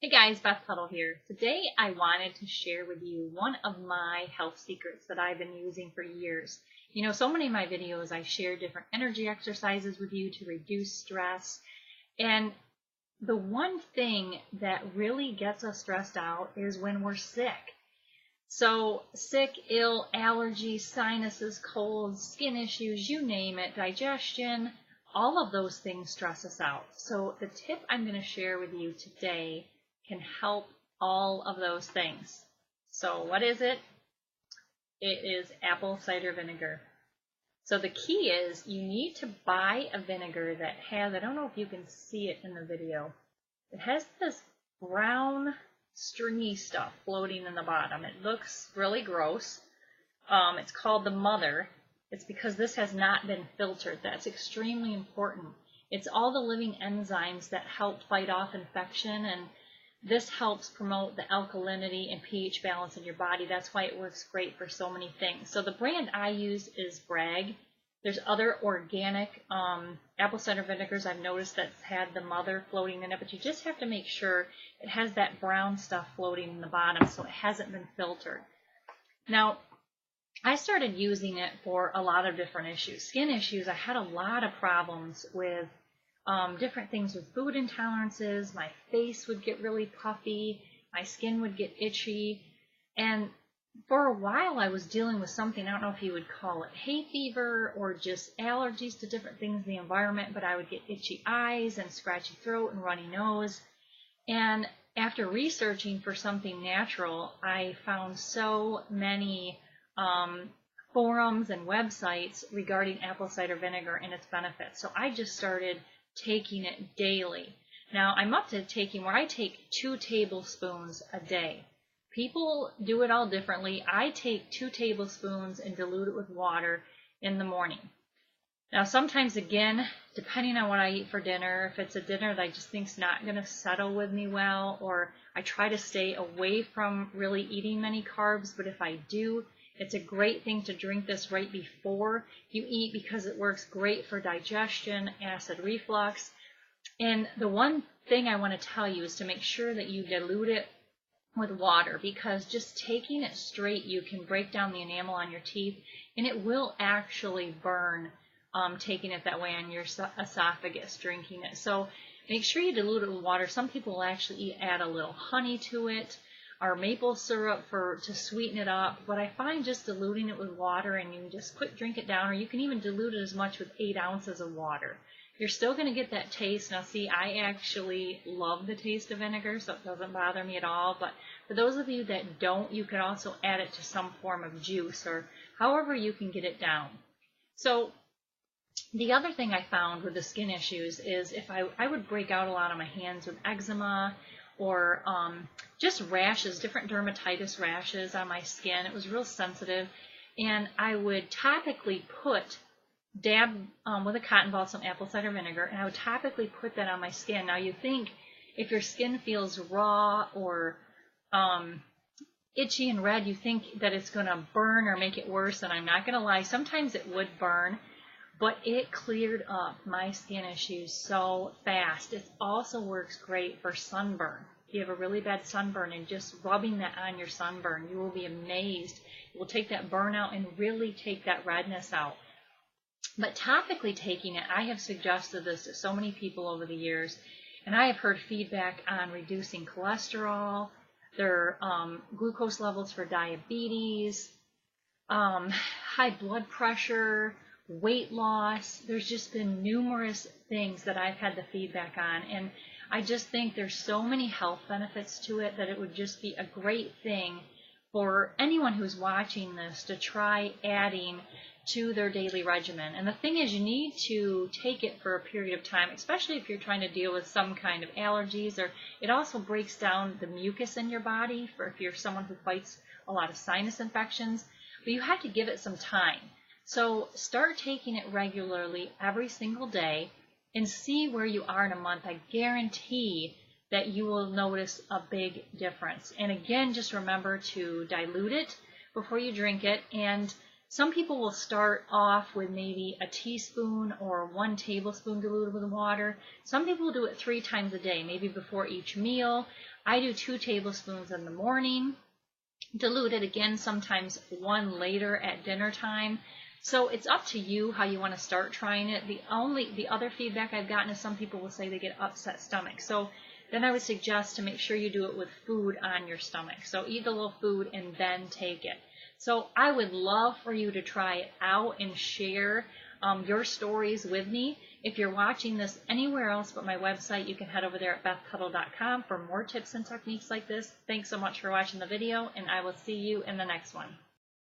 Hey guys, Beth Tuttle here. Today I wanted to share with you one of my health secrets that I've been using for years. You know, so many of my videos I share different energy exercises with you to reduce stress. And the one thing that really gets us stressed out is when we're sick. So sick, ill, allergies, sinuses, colds, skin issues, you name it, digestion, all of those things stress us out. So the tip I'm going to share with you today can help all of those things. So what is it? It is apple cider vinegar. So the key is you need to buy a vinegar that has, I don't know if you can see it in the video, it has this brown stringy stuff floating in the bottom. It looks really gross. It's called the mother. It's because this has not been filtered. That's extremely important. It's all the living enzymes that help fight off infection, and this helps promote the alkalinity and pH balance in your body. That's why it works great for so many things. So the brand I use is Bragg. There's other organic apple cider vinegars I've noticed that's had the mother floating in it, but you just have to make sure it has that brown stuff floating in the bottom so it hasn't been filtered. Now, I started using it for a lot of different issues. Skin issues, I had a lot of problems with different things with food intolerances. My face would get really puffy, my skin would get itchy, and for a while I was dealing with something, I don't know if you would call it hay fever or just allergies to different things in the environment, but I would get itchy eyes and scratchy throat and runny nose. And after researching for something natural, I found so many forums and websites regarding apple cider vinegar and its benefits. So I just started taking it daily. Now I'm up to taking where I take 2 tablespoons a day. People do it all differently. I take 2 tablespoons and dilute it with water in the morning. Now sometimes, again, depending on what I eat for dinner, if it's a dinner that I just think's not going to settle with me well, or I try to stay away from really eating many carbs, but if I do, it's a great thing to drink this right before you eat because it works great for digestion, acid reflux. And the one thing I want to tell you is to make sure that you dilute it with water, because just taking it straight, you can break down the enamel on your teeth, and it will actually burn taking it that way on your esophagus, drinking it. So make sure you dilute it with water. Some people will actually add a little honey to it, or maple syrup to sweeten it up, but I find just diluting it with water, and you can just quick drink it down, or you can even dilute it as much with 8 ounces of water. You're still going to get that taste. Now see, I actually love the taste of vinegar, so it doesn't bother me at all, but for those of you that don't, you can also add it to some form of juice, or however you can get it down. So the other thing I found with the skin issues is if I would break out a lot on my hands with eczema, or just rashes, different dermatitis rashes on my skin. It was real sensitive, and I would topically dab with a cotton ball some apple cider vinegar, and I would topically put that on my skin. Now you think if your skin feels raw or itchy and red, you think that it's going to burn or make it worse, and I'm not going to lie, sometimes it would burn, but it cleared up my skin issues so fast. It also works great for sunburn. If you have a really bad sunburn and just rubbing that on your sunburn, you will be amazed. It will take that burnout and really take that redness out. But topically taking it, I have suggested this to so many people over the years, and I have heard feedback on reducing cholesterol, their glucose levels for diabetes, high blood pressure, weight loss. There's just been numerous things that I've had the feedback on, and I just think there's so many health benefits to it that it would just be a great thing for anyone who's watching this to try adding to their daily regimen. And the thing is, you need to take it for a period of time, especially if you're trying to deal with some kind of allergies, or it also breaks down the mucus in your body for if you're someone who fights a lot of sinus infections. But you have to give it some time. So start taking it regularly every single day and see where you are in a month. I guarantee that you will notice a big difference. And again, just remember to dilute it before you drink it, and Some people will start off with maybe a teaspoon or 1 tablespoon diluted with water. Some people will do it 3 times a day, maybe before each meal. I do 2 tablespoons in the morning, diluted again, sometimes 1 later at dinner time. So it's up to you how you want to start trying it. The other feedback I've gotten is some people will say they get upset stomach. So then I would suggest to make sure you do it with food on your stomach. So eat a little food and then take it. So I would love for you to try it out and share your stories with me. If you're watching this anywhere else but my website, you can head over there at bethtuttle.com for more tips and techniques like this. Thanks so much for watching the video, and I will see you in the next one.